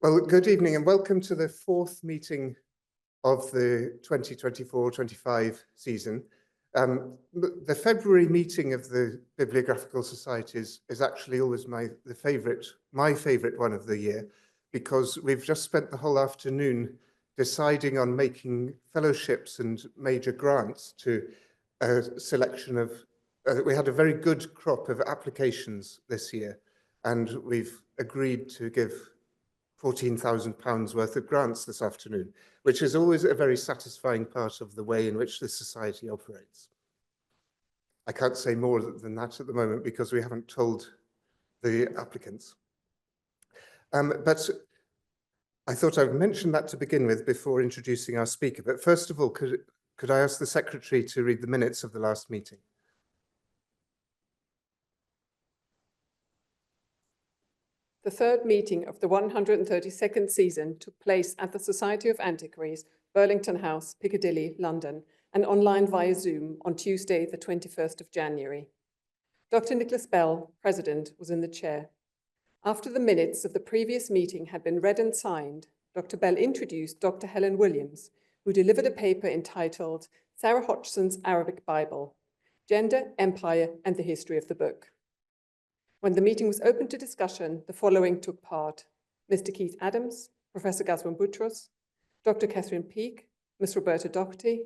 Well, good evening and welcome to the fourth meeting of the 2024-25 season. The February meeting of the Bibliographical Societies is actually always my favourite one of the year, because we've just spent the whole afternoon deciding on making fellowships and major grants to a selection of, we had a very good crop of applications this year, and we've agreed to give £14,000 worth of grants this afternoon, which is always a very satisfying part of the way in which the society operates. I can't say more than that at the moment because we haven't told the applicants. But I thought I would mention that to begin with before introducing our speaker. But first of all, could I ask the Secretary to read the minutes of the last meeting? The third meeting of the 132nd season took place at the Society of Antiquaries, Burlington House, Piccadilly, London, and online via Zoom on Tuesday, the 21st of January. Dr. Nicholas Bell, President, was in the chair. After the minutes of the previous meeting had been read and signed, Dr. Bell introduced Dr. Helen Williams, who delivered a paper entitled Sarah Hodgson's Arabic Bible, Gender, Empire, and the History of the Book. When the meeting was open to discussion, the following took part: Mr. Keith Adams, Professor Gazwan Boutros, Dr. Catherine Peake, Ms. Roberta Doherty,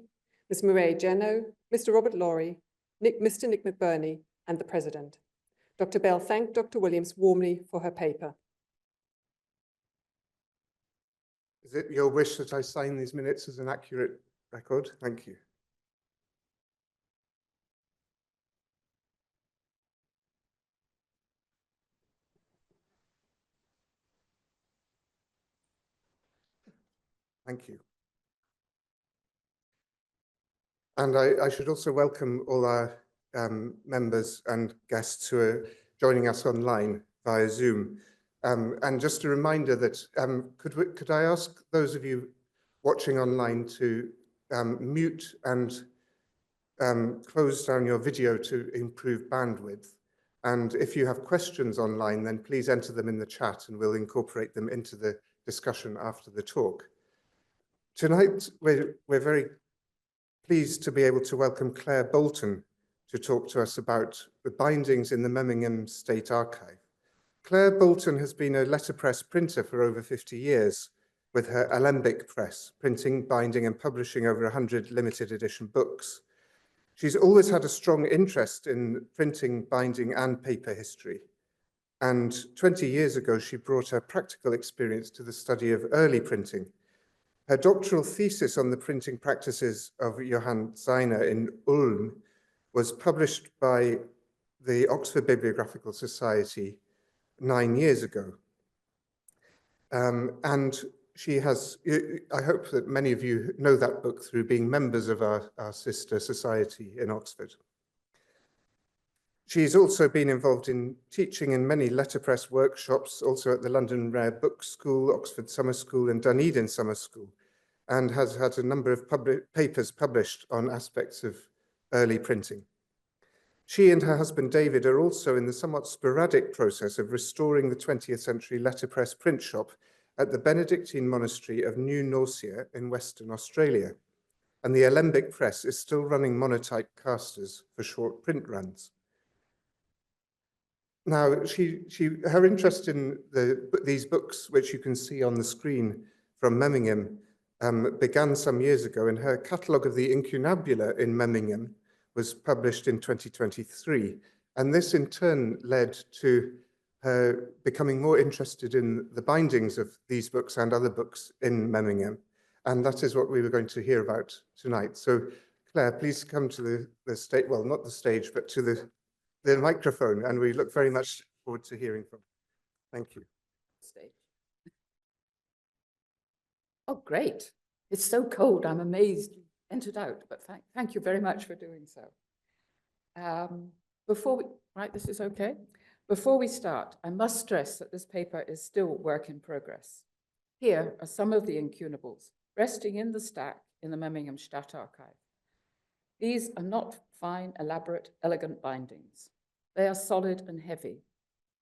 Ms. Mireille Geno, Mr. Robert Laurie, Mr. Nick McBurney, and the President. Dr. Bell thanked Dr. Williams warmly for her paper. Is it your wish that I sign these minutes as an accurate record? Thank you. Thank you. And I should also welcome all our members and guests who are joining us online via Zoom. And just a reminder that could I ask those of you watching online to mute and close down your video to improve bandwidth. And if you have questions online, then please enter them in the chat and we'll incorporate them into the discussion after the talk. Tonight, we're very pleased to be able to welcome Claire Bolton to talk to us about the bindings in the Memmingen Stadtarchiv. Claire Bolton has been a letterpress printer for over 50 years with her Alembic press, printing, binding and publishing over 100 limited edition books. She's always had a strong interest in printing, binding and paper history. And 20 years ago, she brought her practical experience to the study of early printing. Her doctoral thesis on the printing practices of Johann Zeiner in Ulm was published by the Oxford Bibliographical Society 9 years ago. And she has, I hope that many of you know that book through being members of our sister society in Oxford. She's also been involved in teaching in many letterpress workshops, also at the London Rare Book School, Oxford Summer School and Dunedin Summer School, and has had a number of papers published on aspects of early printing. She and her husband David are also in the somewhat sporadic process of restoring the 20th century letterpress print shop at the Benedictine Monastery of New Norcia in Western Australia. And the Alembic press is still running monotype casters for short print runs. Now, her interest in these books, which you can see on the screen from Memmingen, began some years ago, and her catalogue of the incunabula in Memmingen was published in 2023. And this in turn led to her becoming more interested in the bindings of these books and other books in Memmingen. And that is what we were going to hear about tonight. So Claire, please come to the stage, well, not the stage, but to the microphone, and we look very much forward to hearing from you. Thank you. Stage. Oh, great. It's so cold. I'm amazed you entered out, but thank you very much for doing so. This is okay. Before we start, I must stress that this paper is still work in progress. Here are some of the incunables resting in the stack in the Memmingen Stadtarchiv. These are not fine, elaborate, elegant bindings. They are solid and heavy.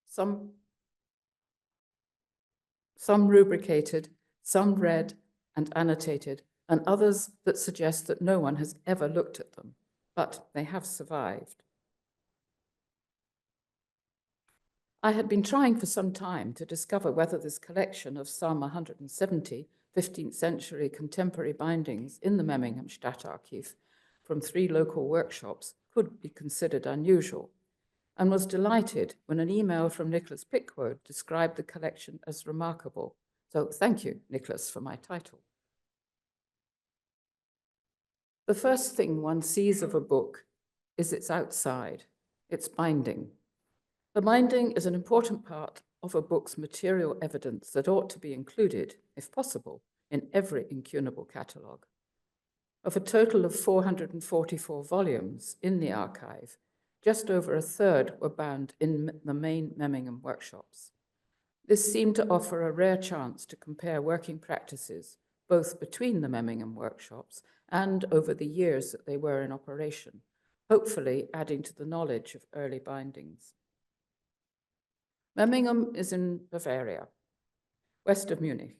Some some rubricated, some read and annotated, and others that suggest that no one has ever looked at them, but they have survived. I had been trying for some time to discover whether this collection of some 170 15th-century contemporary bindings in the Memmingen Stadtarchiv from 3 local workshops could be considered unusual, and was delighted when an email from Nicholas Pickwood described the collection as remarkable. So thank you, Nicholas, for my title. The first thing one sees of a book is its outside, its binding. The binding is an important part of a book's material evidence that ought to be included, if possible, in every incunable catalogue. Of a total of 444 volumes in the archive, just over a third were bound in the main Memmingen workshops. This seemed to offer a rare chance to compare working practices, both between the Memmingen workshops and over the years that they were in operation, hopefully adding to the knowledge of early bindings. Memmingen is in Bavaria, west of Munich.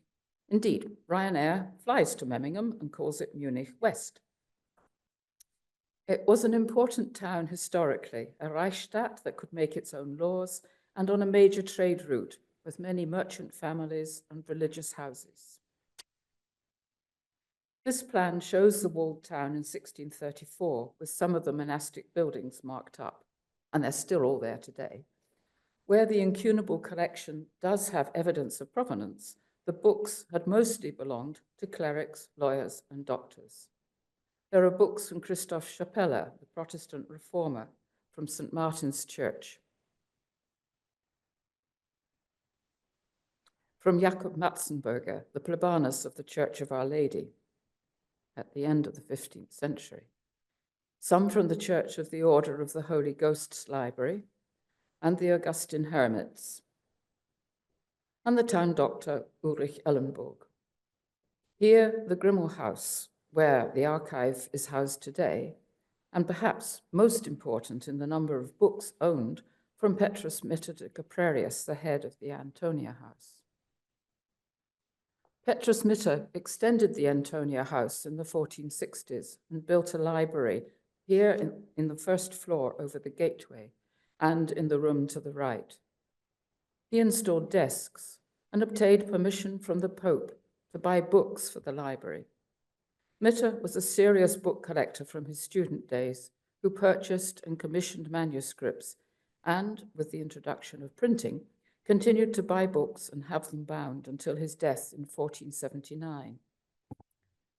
Indeed, Ryanair flies to Memmingen and calls it Munich West. It was an important town historically, a Reichsstadt that could make its own laws and on a major trade route with many merchant families and religious houses. This plan shows the walled town in 1634 with some of the monastic buildings marked up, and they're still all there today. Where the incunable collection does have evidence of provenance, the books had mostly belonged to clerics, lawyers, and doctors. There are books from Christoph Schapelle, the Protestant reformer, from St. Martin's Church, from Jakob Matzenberger, the plebanus of the Church of Our Lady, at the end of the 15th century, some from the Church of the Order of the Holy Ghost's Library, and the Augustin Hermits, and the town doctor Ulrich Ellenburg. Here, the Grimmel House, where the archive is housed today, and perhaps most important in the number of books owned from Petrus Mitter de Caprarius, the head of the Antonia House. Petrus Mitter extended the Antonia House in the 1460s and built a library here in the first floor over the gateway, and in the room to the right. He installed desks and obtained permission from the Pope to buy books for the library. Mitter was a serious book collector from his student days who purchased and commissioned manuscripts and, with the introduction of printing, continued to buy books and have them bound until his death in 1479.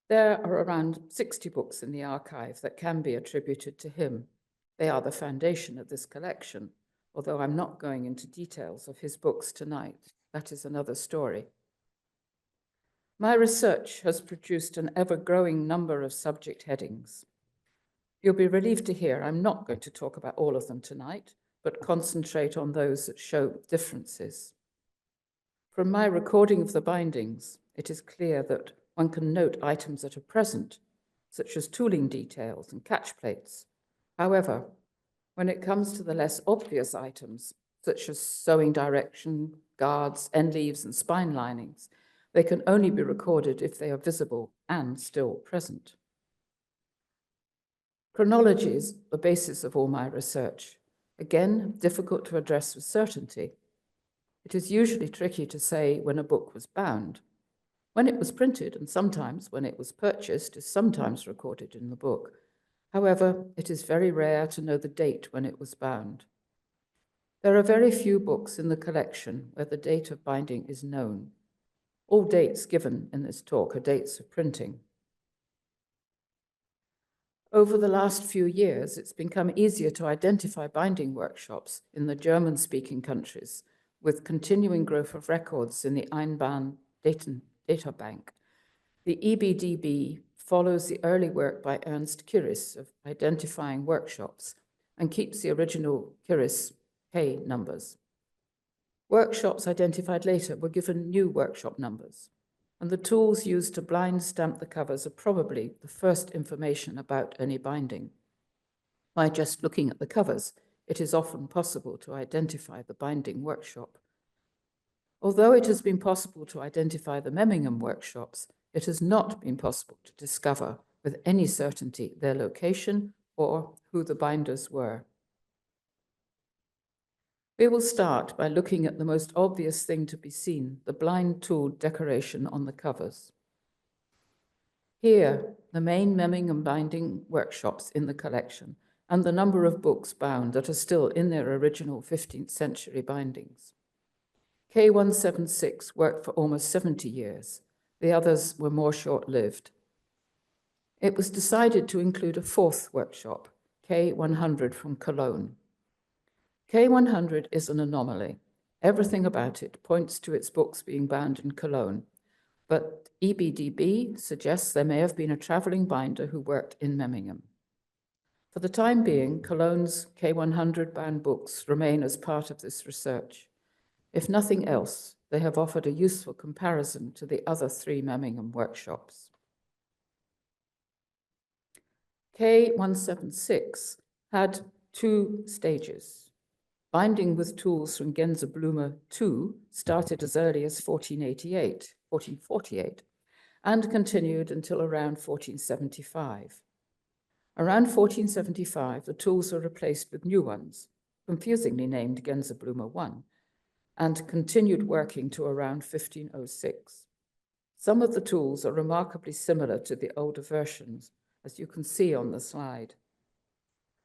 There are around 60 books in the archive that can be attributed to him. They are the foundation of this collection, although I'm not going into details of his books tonight. That is another story. My research has produced an ever-growing number of subject headings. You'll be relieved to hear I'm not going to talk about all of them tonight, but concentrate on those that show differences. From my recording of the bindings, it is clear that one can note items that are present, such as tooling details and catch plates. However, when it comes to the less obvious items, such as sewing direction, guards, end leaves, and spine linings, they can only be recorded if they are visible and still present. Chronology is the basis of all my research. Again, difficult to address with certainty. It is usually tricky to say when a book was bound. When it was printed, and sometimes when it was purchased, is sometimes recorded in the book. However, it is very rare to know the date when it was bound. There are very few books in the collection where the date of binding is known. All dates given in this talk are dates of printing. Over the last few years, it's become easier to identify binding workshops in the German-speaking countries, with continuing growth of records in the Einbahn data bank. The EBDB follows the early work by Ernst Kiris of identifying workshops and keeps the original Kiris K numbers. Workshops identified later were given new workshop numbers, and the tools used to blind stamp the covers are probably the first information about any binding. By just looking at the covers, it is often possible to identify the binding workshop. Although it has been possible to identify the Memmingen workshops, it has not been possible to discover with any certainty their location or who the binders were. We will start by looking at the most obvious thing to be seen, the blind tool decoration on the covers. Here, the main Memmingen binding workshops in the collection and the number of books bound that are still in their original 15th century bindings. K176 worked for almost 70 years. The others were more short-lived. It was decided to include a fourth workshop, K100 from Cologne. K100 is an anomaly. Everything about it points to its books being bound in Cologne, but EBDB suggests there may have been a traveling binder who worked in Memmingen. For the time being, Cologne's K100 bound books remain as part of this research. If nothing else, they have offered a useful comparison to the other three Memmingen workshops. K176 had two stages. Binding with tools from Gänseblume II started as early as 1448, and continued until around 1475. Around 1475, the tools were replaced with new ones, confusingly named Gänseblume I, and continued working to around 1506. Some of the tools are remarkably similar to the older versions, as you can see on the slide.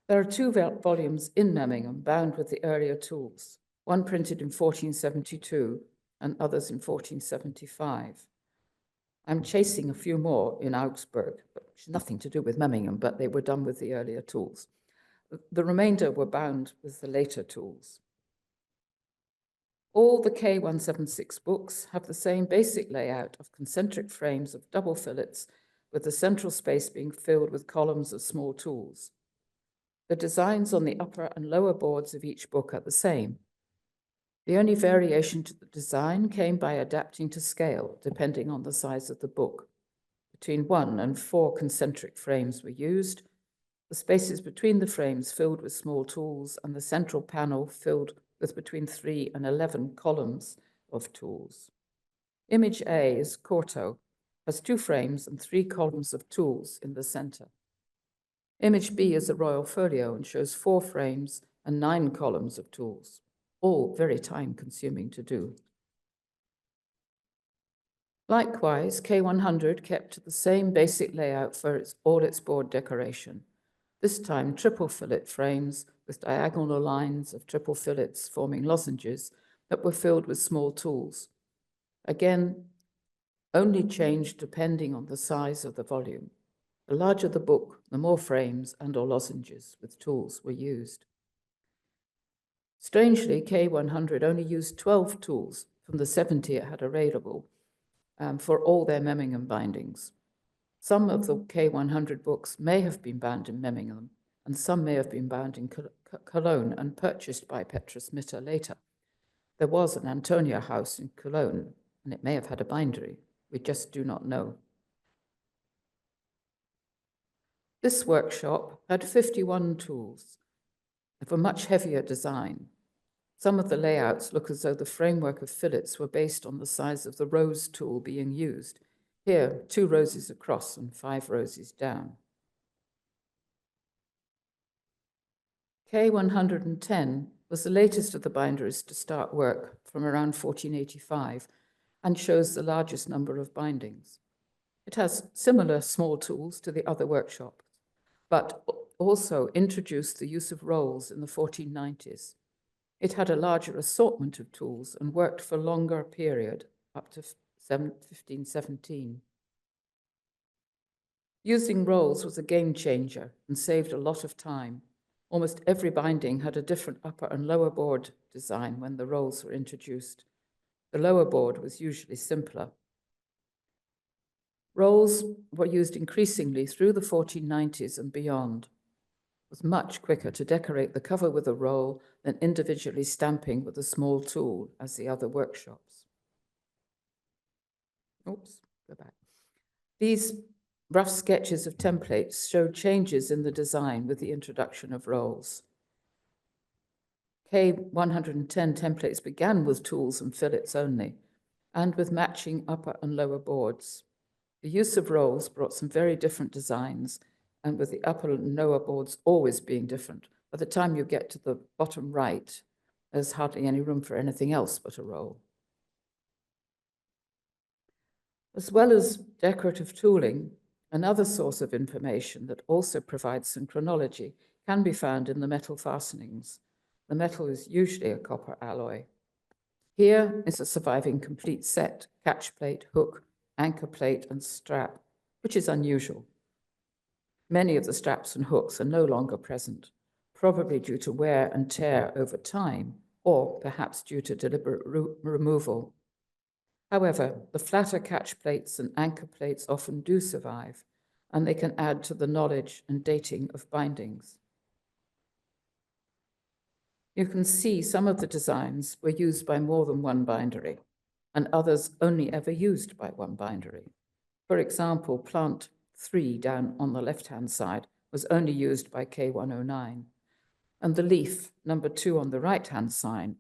There are two volumes in Memmingen bound with the earlier tools, one printed in 1472 and others in 1475. I'm chasing a few more in Augsburg, which has nothing to do with Memmingen, but they were done with the earlier tools. The remainder were bound with the later tools. All the K176 books have the same basic layout of concentric frames of double fillets, with the central space being filled with columns of small tools. The designs on the upper and lower boards of each book are the same. The only variation to the design came by adapting to scale, depending on the size of the book. Between 1 and 4 concentric frames were used, the spaces between the frames filled with small tools, and the central panel filled with between 3 and 11 columns of tools. Image A is quarto, has 2 frames and 3 columns of tools in the center. Image B is a royal folio and shows 4 frames and 9 columns of tools, all very time-consuming to do. Likewise, K100 kept the same basic layout for all its board decoration, this time triple fillet frames with diagonal lines of triple fillets forming lozenges that were filled with small tools. Again, only changed depending on the size of the volume. The larger the book, the more frames and or lozenges with tools were used. Strangely, K100 only used 12 tools from the 70 it had available for all their Memmingen bindings. Some of the K100 books may have been bound in Memmingen, and some may have been bound in Cologne and purchased by Petrus Mitter later. There was an Antonia house in Cologne, and it may have had a bindery. We just do not know. This workshop had 51 tools of a much heavier design. Some of the layouts look as though the framework of fillets were based on the size of the rose tool being used. Here, 2 roses across and 5 roses down. K110 was the latest of the binders to start work from around 1485 and shows the largest number of bindings. It has similar small tools to the other workshops, but also introduced the use of rolls in the 1490s. It had a larger assortment of tools and worked for a longer period, up to 1517. Using rolls was a game changer and saved a lot of time. Almost every binding had a different upper and lower board design when the rolls were introduced. The lower board was usually simpler. Rolls were used increasingly through the 1490s and beyond. It was much quicker to decorate the cover with a roll than individually stamping with a small tool as the other workshops. Oops, go back. These rough sketches of templates showed changes in the design with the introduction of rolls. K110 templates began with tools and fillets only, and with matching upper and lower boards. The use of rolls brought some very different designs, and with the upper and lower boards always being different. By the time you get to the bottom right, there's hardly any room for anything else but a roll. As well as decorative tooling, another source of information that also provides some chronology can be found in the metal fastenings. The metal is usually a copper alloy. Here is a surviving complete set: catch plate, hook, anchor plate, and strap, which is unusual. Many of the straps and hooks are no longer present, probably due to wear and tear over time, or perhaps due to deliberate removal. However, the flatter catch plates and anchor plates often do survive, and they can add to the knowledge and dating of bindings. You can see some of the designs were used by more than one bindery, and others only ever used by one bindery. For example, plant 3 down on the left-hand side was only used by K109, and the leaf number 2 on the right-hand side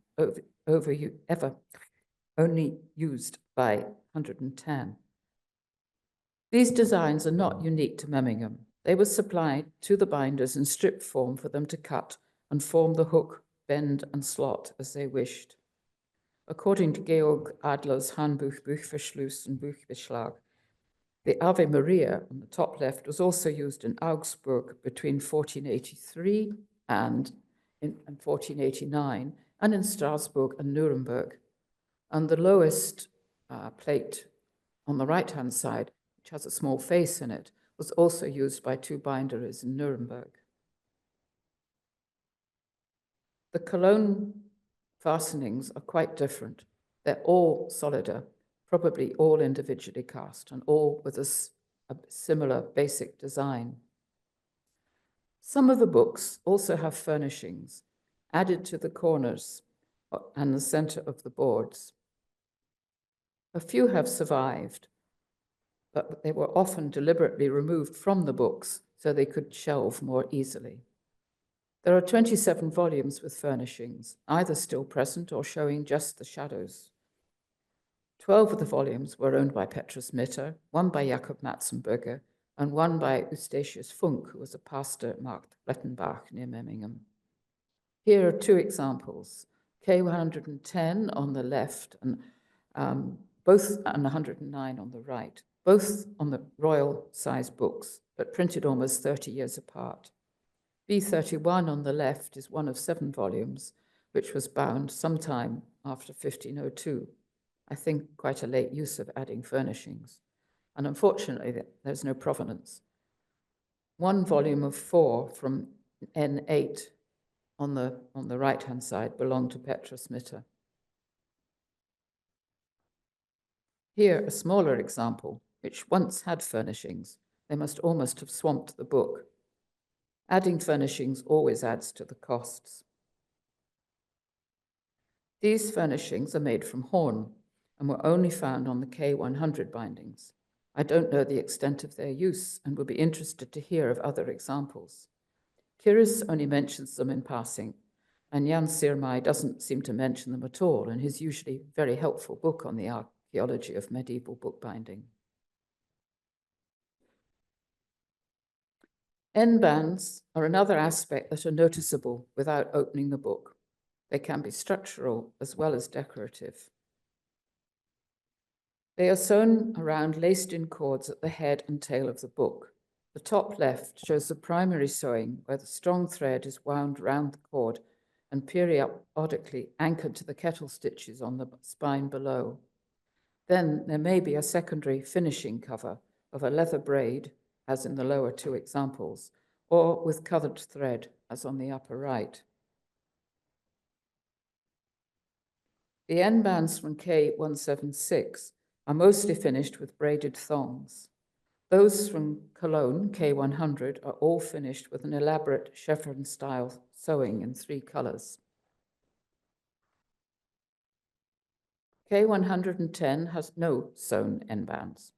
only used by 110. These designs are not unique to Memmingen. They were supplied to the binders in strip form for them to cut and form the hook, bend, and slot as they wished. According to Georg Adler's Handbuch Buchverschluss and Buchbeschlag, the Ave Maria on the top left was also used in Augsburg between 1483 and 1489, and in Strasbourg and Nuremberg. And the lowest plate on the right-hand side, which has a small face in it, was also used by 2 binderies in Nuremberg. The Cologne fastenings are quite different. They're all solider, probably all individually cast, and all with a similar basic design. Some of the books also have furnishings added to the corners and the center of the boards. A few have survived, but they were often deliberately removed from the books so they could shelve more easily. There are 27 volumes with furnishings, either still present or showing just the shadows. 12 of the volumes were owned by Petrus Mitter, 1 by Jakob Matzenberger, and 1 by Eustachius Funk, who was a pastor at Markt Blettenbach near Memmingen. Here are 2 examples: K110 on the left and both, and 109 on the right, both on the royal size books, but printed almost 30 years apart. B31 on the left is one of 7 volumes, which was bound sometime after 1502. I think quite a late use of adding furnishings. And unfortunately, there's no provenance. 1 volume of 4 from N8 on the right-hand side belonged to Petrus Mitter. Here, a smaller example, which once had furnishings. They must almost have swamped the book. Adding furnishings always adds to the costs. These furnishings are made from horn and were only found on the K100 bindings. I don't know the extent of their use and would be interested to hear of other examples. Kiris only mentions them in passing, and Jan Sirmai doesn't seem to mention them at all in his usually very helpful book on the archaeology of medieval bookbinding. N-bands are another aspect that are noticeable without opening the book. They can be structural as well as decorative. They are sewn around laced-in cords at the head and tail of the book. The top left shows the primary sewing, where the strong thread is wound round the cord and periodically anchored to the kettle stitches on the spine below. Then there may be a secondary finishing cover of a leather braid, as in the lower 2 examples, or with colored thread, as on the upper right. The N-bands from K176 are mostly finished with braided thongs. Those from Cologne, K100, are all finished with an elaborate chevron-style sewing in 3 colors. K110 has no sewn N-bands.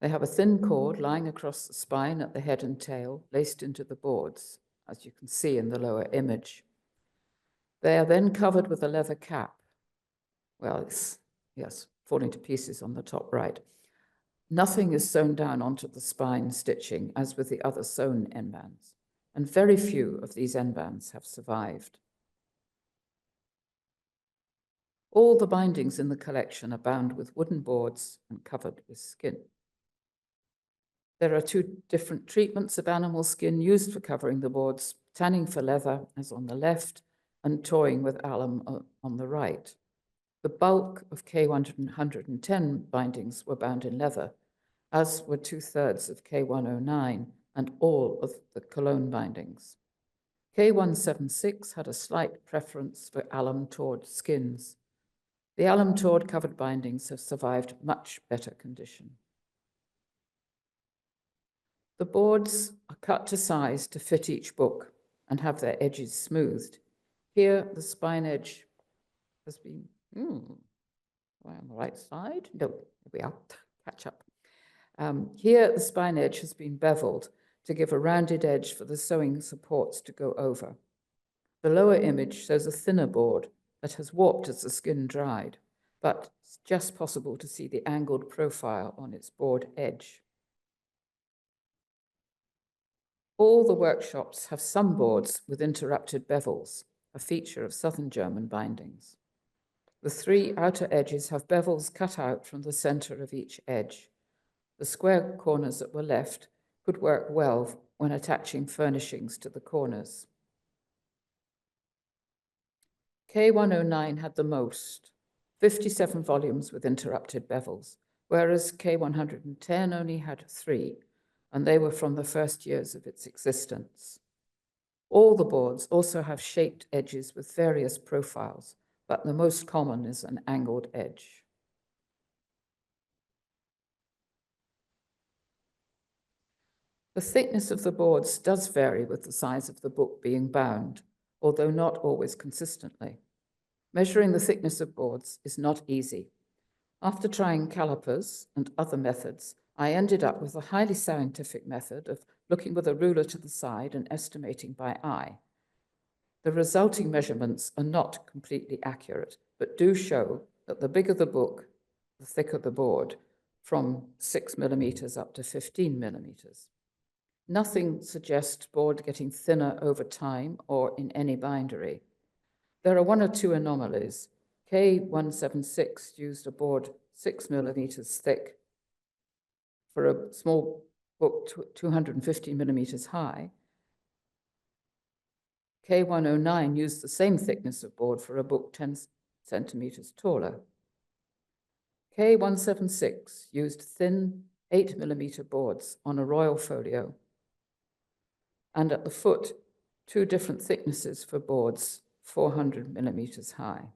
They have a thin cord lying across the spine at the head and tail, laced into the boards, as you can see in the lower image. They are then covered with a leather cap. Well, it's, yes, falling to pieces on the top right. Nothing is sewn down onto the spine stitching, as with the other sewn N-bands, and very few of these N-bands have survived. All the bindings in the collection are bound with wooden boards and covered with skin. There are two different treatments of animal skin used for covering the boards: tanning for leather, as on the left, and tawing with alum on the right. The bulk of K110 bindings were bound in leather, as were 2/3 of K109 and all of the Cologne bindings. K176 had a slight preference for alum-tawed skins. The alum-tawed covered bindings have survived much better condition. The boards are cut to size to fit each book and have their edges smoothed. Here, the spine edge has been, am I on the right side? No, here we are, catch up. Here, the spine edge has been beveled to give a rounded edge for the sewing supports to go over. The lower image shows a thinner board that has warped as the skin dried, but it's just possible to see the angled profile on its board edge. All the workshops have some boards with interrupted bevels, a feature of southern German bindings. The three outer edges have bevels cut out from the center of each edge. The square corners that were left could work well when attaching furnishings to the corners. K109 had the most, 57 volumes with interrupted bevels, whereas K110 only had 3, and they were from the first years of its existence. All the boards also have shaped edges with various profiles, but the most common is an angled edge. The thickness of the boards does vary with the size of the book being bound, although not always consistently. Measuring the thickness of boards is not easy. After trying calipers and other methods, I ended up with a highly scientific method of looking with a ruler to the side and estimating by eye. The resulting measurements are not completely accurate, but do show that the bigger the book, the thicker the board, from 6 millimeters up to 15 millimeters. Nothing suggests board getting thinner over time or in any bindery. There are one or two anomalies. K176 used a board 6 millimeters thick for a small book 250 millimeters high. K109 used the same thickness of board for a book 10 centimeters taller. K176 used thin 8 millimeter boards on a royal folio, and at the foot, 2 different thicknesses for boards 400 millimeters high.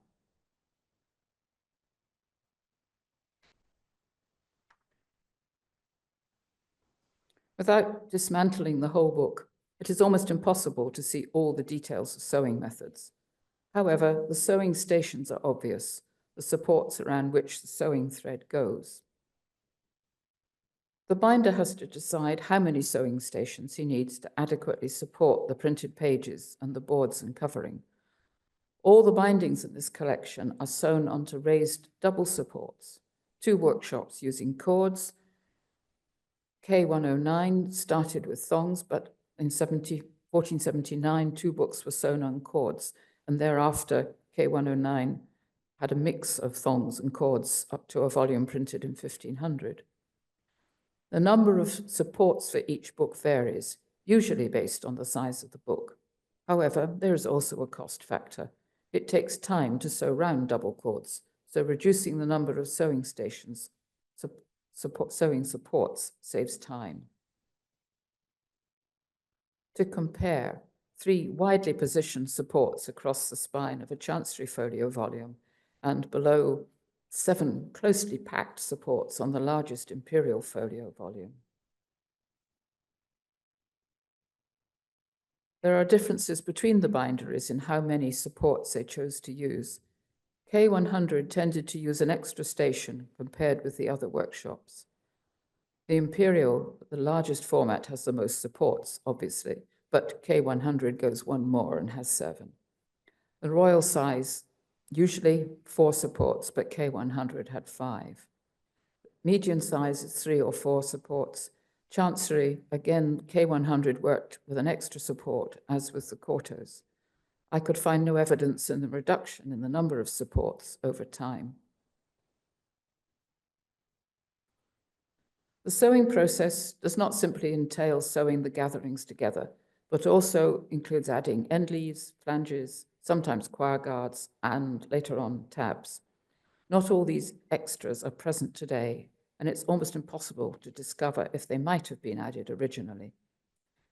Without dismantling the whole book, it is almost impossible to see all the details of sewing methods. However, the sewing stations are obvious, the supports around which the sewing thread goes. The binder has to decide how many sewing stations he needs to adequately support the printed pages and the boards and covering. All the bindings in this collection are sewn onto raised double supports, 2 workshops using cords. K109 started with thongs, but in 1479, 2 books were sewn on cords, and thereafter K109 had a mix of thongs and cords up to a volume printed in 1500. The number of supports for each book varies, usually based on the size of the book. However, there is also a cost factor. It takes time to sew round double cords, so reducing the number of sewing stations, sewing supports, saves time. To compare, 3 widely positioned supports across the spine of a Chancery folio volume and below 7 closely packed supports on the largest Imperial folio volume. There are differences between the binderies in how many supports they chose to use. K100 tended to use an extra station compared with the other workshops. The Imperial, the largest format, has the most supports, obviously, but K100 goes one more and has 7. The royal size, usually 4 supports, but K100 had 5. Median size is 3 or 4 supports. Chancery, again, K100 worked with an extra support, as with the quartos. I could find no evidence in the reduction in the number of supports over time. The sewing process does not simply entail sewing the gatherings together, but also includes adding end leaves, flanges, sometimes choir guards, and later on tabs. Not all these extras are present today, and it's almost impossible to discover if they might have been added originally.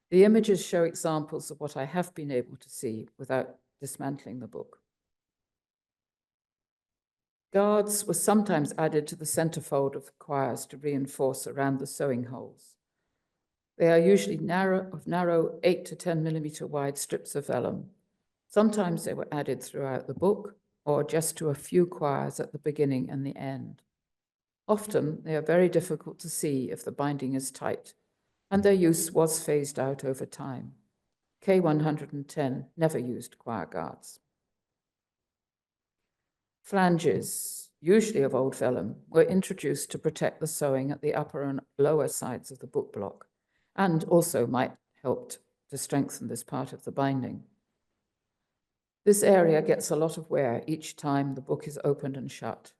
The images show examples of what I have been able to see without dismantling the book. Guards were sometimes added to the centerfold of the choirs to reinforce around the sewing holes. They are usually narrow 8 to 10 millimeter wide strips of vellum. Sometimes they were added throughout the book or just to a few choirs at the beginning and the end. Often they are very difficult to see if the binding is tight, and their use was phased out over time. K110 never used choir guards. Flanges, usually of old vellum, were introduced to protect the sewing at the upper and lower sides of the book block, and also might help to strengthen this part of the binding. This area gets a lot of wear each time the book is opened and shut.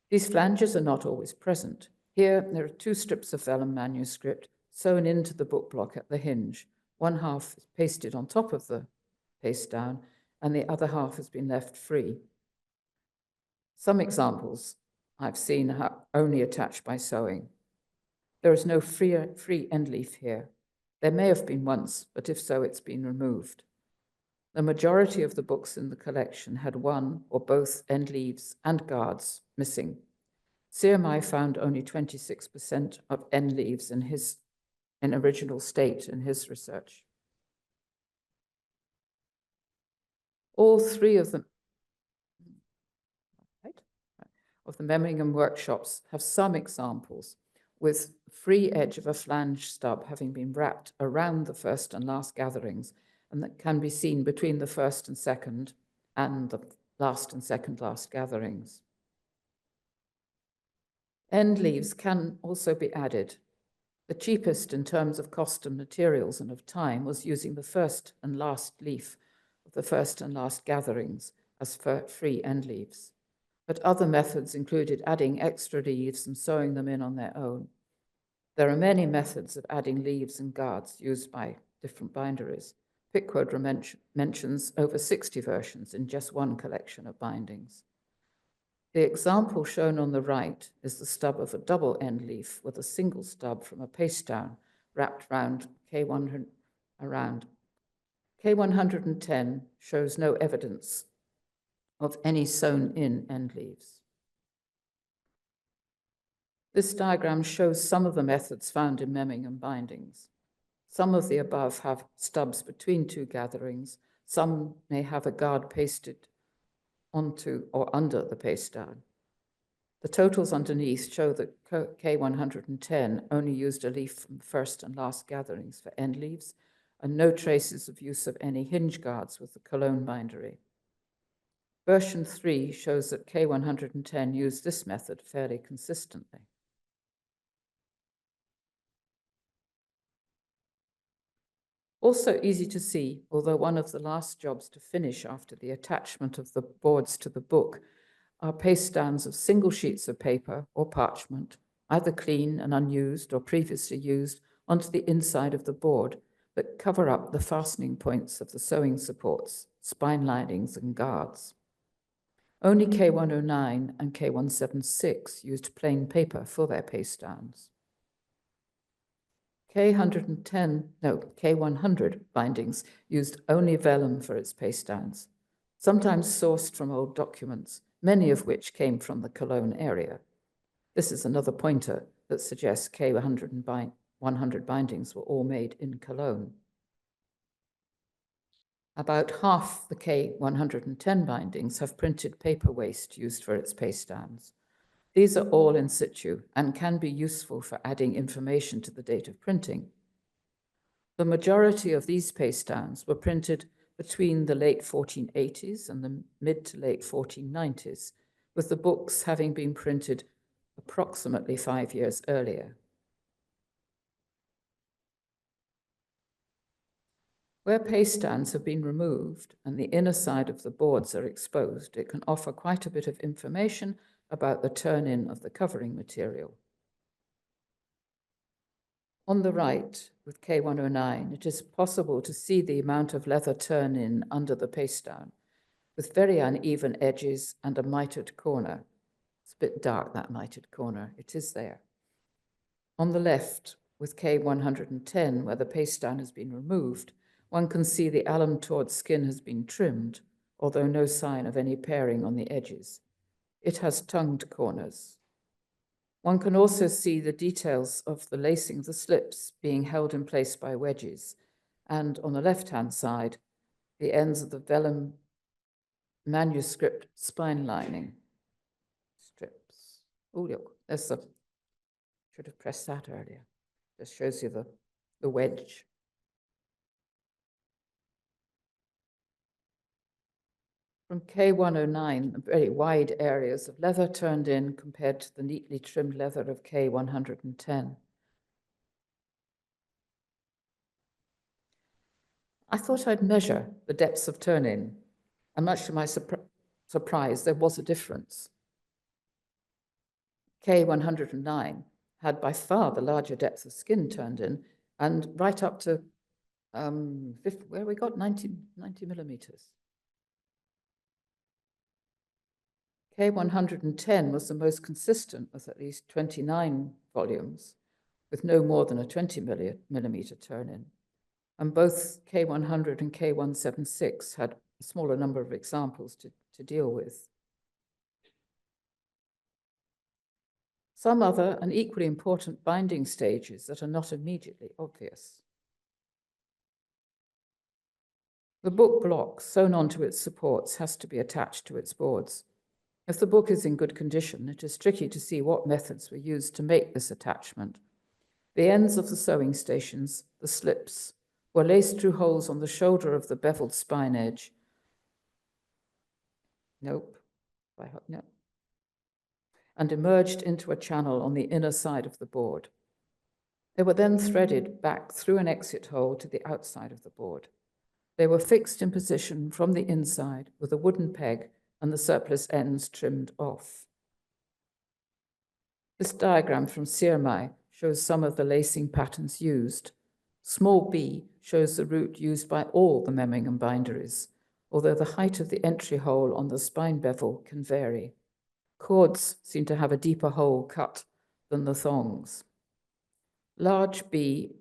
These flanges are not always present. Here, there are 2 strips of vellum manuscript sewn into the book block at the hinge. One half is pasted on top of the paste down, and the other half has been left free. Some examples I've seen are only attached by sewing. There is no free end leaf here. There may have been once, but if so, it's been removed. The majority of the books in the collection had one or both end leaves and guards missing. CMI found only 26% of end leaves in original state in his research. All 3 of the Memmingen workshops have some examples with free edge of a flange stub having been wrapped around the first and last gatherings, and that can be seen between the first and second and the last and second last gatherings. End leaves can also be added. The cheapest in terms of cost and materials and of time was using the first and last leaf of the first and last gatherings as free end leaves. But other methods included adding extra leaves and sewing them in on their own. There are many methods of adding leaves and guards used by different binderies. Pickwood mentions over 60 versions in just one collection of bindings. The example shown on the right is the stub of a double end leaf with a single stub from a paste down wrapped around K100. K110 shows no evidence of any sewn-in end leaves. This diagram shows some of the methods found in Memmingen bindings. Some of the above have stubs between 2 gatherings. Some may have a guard pasted onto or under the paste down. The totals underneath show that K110 only used a leaf from first and last gatherings for end leaves, and no traces of use of any hinge guards with the Cologne bindery. Version 3 shows that K110 used this method fairly consistently. Also easy to see, although one of the last jobs to finish after the attachment of the boards to the book, are paste downs of single sheets of paper or parchment, either clean and unused or previously used, onto the inside of the board, but cover up the fastening points of the sewing supports, spine linings, and guards. Only K109 and K176 used plain paper for their paste downs. K100 bindings used only vellum for its paste downs, sometimes sourced from old documents, many of which came from the Cologne area. This is another pointer that suggests K100 bindings were all made in Cologne. About half the K110 bindings have printed paper waste used for its paste downs. These are all in situ and can be useful for adding information to the date of printing. The majority of these paste downs were printed between the late 1480s and the mid to late 1490s, with the books having been printed approximately 5 years earlier. Where paste stands have been removed and the inner side of the boards are exposed, it can offer quite a bit of information about the turn-in of the covering material. On the right, with K109, it is possible to see the amount of leather turn-in under the paste down, with very uneven edges and a mitered corner. It's a bit dark, that mitered corner. It is there. On the left, with K110, where the paste down has been removed, one can see the alum tawed skin has been trimmed, although no sign of any paring on the edges. It has tongued corners. One can also see the details of the lacing of the slips being held in place by wedges, and on the left-hand side, the ends of the vellum manuscript spine lining strips. Oh, look, there's the, should have pressed that earlier. Just shows you the wedge. From K109, very wide areas of leather turned in compared to the neatly trimmed leather of K110. I thought I'd measure the depths of turn-in, and much to my surprise, there was a difference. K109 had by far the larger depth of skin turned in, and right up to, where we got 90 millimeters. K110 was the most consistent with at least 29 volumes, with no more than a 20 millimeter turn-in. And both K100 and K176 had a smaller number of examples to deal with. Some other and equally important binding stages that are not immediately obvious. The book block sewn onto its supports has to be attached to its boards. If the book is in good condition, it is tricky to see what methods were used to make this attachment. The ends of the sewing stations, the slips, were laced through holes on the shoulder of the beveled spine edge. Nope. No. And emerged into a channel on the inner side of the board. They were then threaded back through an exit hole to the outside of the board. They were fixed in position from the inside with a wooden peg and the surplus ends trimmed off. This diagram from Sirmai shows some of the lacing patterns used. Small b shows the route used by all the Memmingen binderies, although the height of the entry hole on the spine bevel can vary. Cords seem to have a deeper hole cut than the thongs. Large B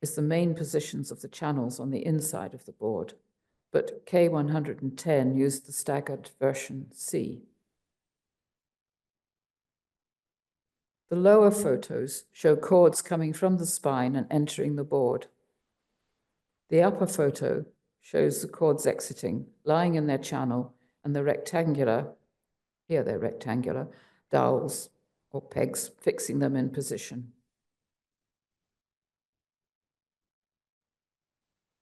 is the main positions of the channels on the inside of the board, but K110 used the staggered version C. The lower photos show cords coming from the spine and entering the board. The upper photo shows the cords exiting, lying in their channel, and the rectangular, here they're rectangular, dowels or pegs fixing them in position.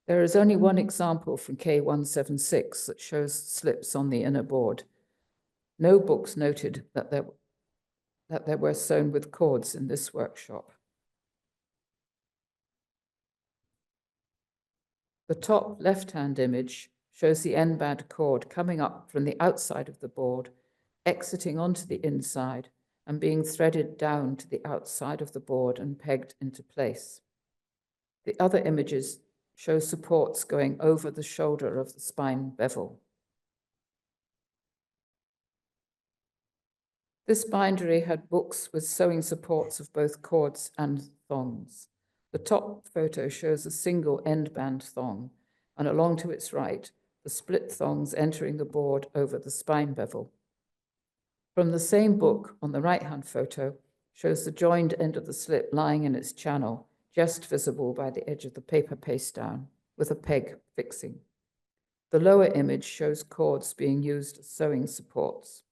There is only one example from K176 that shows slips on the inner board. No books noted that they were sewn with cords in this workshop. The top left-hand image shows the end-band cord coming up from the outside of the board, exiting onto the inside, and being threaded down to the outside of the board and pegged into place. The other images show supports going over the shoulder of the spine bevel. This bindery had books with sewing supports of both cords and thongs. The top photo shows a single end-band thong, and along to its right, the split thongs entering the board over the spine bevel. From the same book, on the right-hand photo, shows the joined end of the slip lying in its channel, just visible by the edge of the paper paste down, with a peg fixing. The lower image shows cords being used as sewing supports.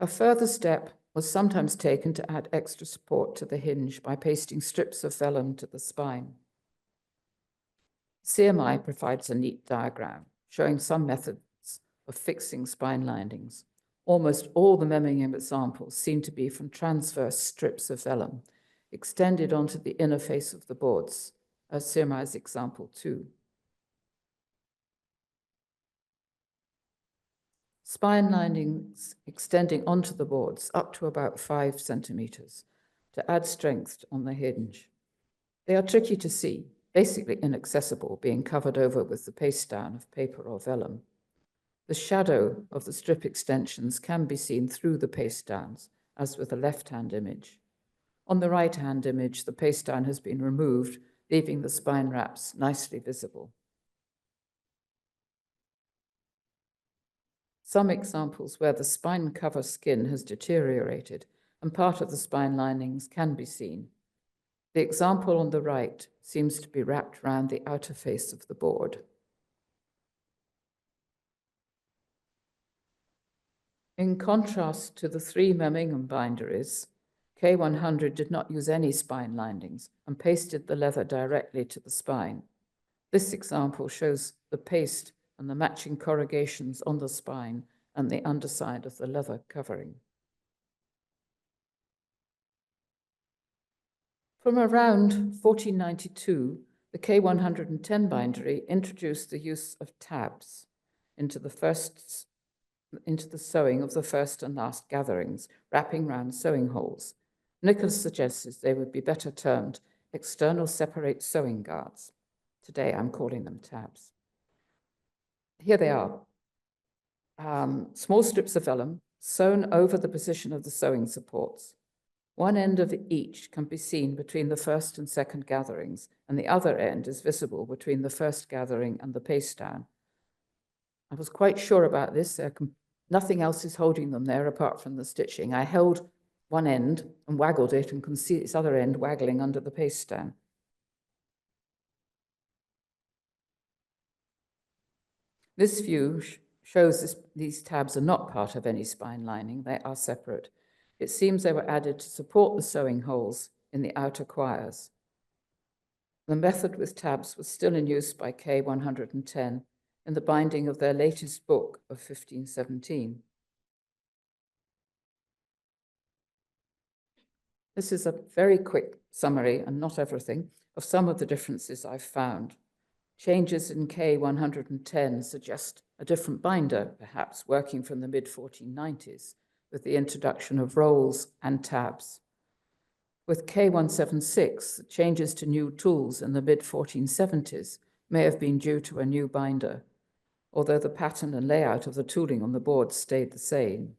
A further step was sometimes taken to add extra support to the hinge by pasting strips of vellum to the spine. CMI provides a neat diagram showing some methods of fixing spine linings. Almost all the Memmingen examples seem to be from transverse strips of vellum extended onto the inner face of the boards, as CMI's example 2. Spine linings extending onto the boards up to about 5 centimeters to add strength on the hinge. They are tricky to see, basically inaccessible, being covered over with the paste down of paper or vellum. The shadow of the strip extensions can be seen through the paste downs, as with the left-hand image. On the right-hand image, the paste down has been removed, leaving the spine wraps nicely visible. Some examples where the spine cover skin has deteriorated and part of the spine linings can be seen. The example on the right seems to be wrapped around the outer face of the board. In contrast to the 3 Memmingen binderies, K100 did not use any spine linings and pasted the leather directly to the spine. This example shows the paste and the matching corrugations on the spine and the underside of the leather covering. From around 1492, the K110 bindery introduced the use of tabs into the sewing of the first and last gatherings, wrapping round sewing holes. Nicholas suggested they would be better termed external separate sewing guards. Today I'm calling them tabs. Here they are. Small strips of vellum sewn over the position of the sewing supports. One end of each can be seen between the first and second gatherings, and the other end is visible between the first gathering and the paste down. I was quite sure about this. Nothing else is holding them there apart from the stitching. I held one end and waggled it and can see its other end waggling under the paste down. This view shows these tabs are not part of any spine lining. They are separate. It seems they were added to support the sewing holes in the outer quires. The method with tabs was still in use by K110 in the binding of their latest book of 1517. This is a very quick summary, and not everything, of some of the differences I've found. Changes in K110 suggest a different binder, perhaps working from the mid-1490s, with the introduction of rolls and tabs. With K176, the changes to new tools in the mid-1470s may have been due to a new binder, although the pattern and layout of the tooling on the board stayed the same.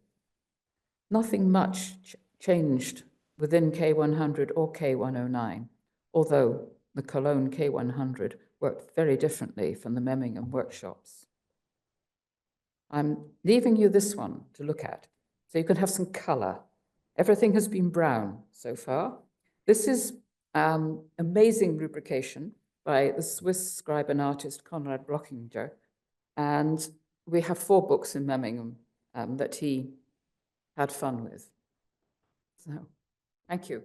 Nothing much changed within K100 or K109, although the Cologne K100 worked very differently from the Memmingen workshops. I'm leaving you this one to look at, so you can have some color. Everything has been brown so far. This is amazing rubrication by the Swiss scribe and artist Konrad Blockinger, and we have 4 books in Memmingen that he had fun with. So, thank you.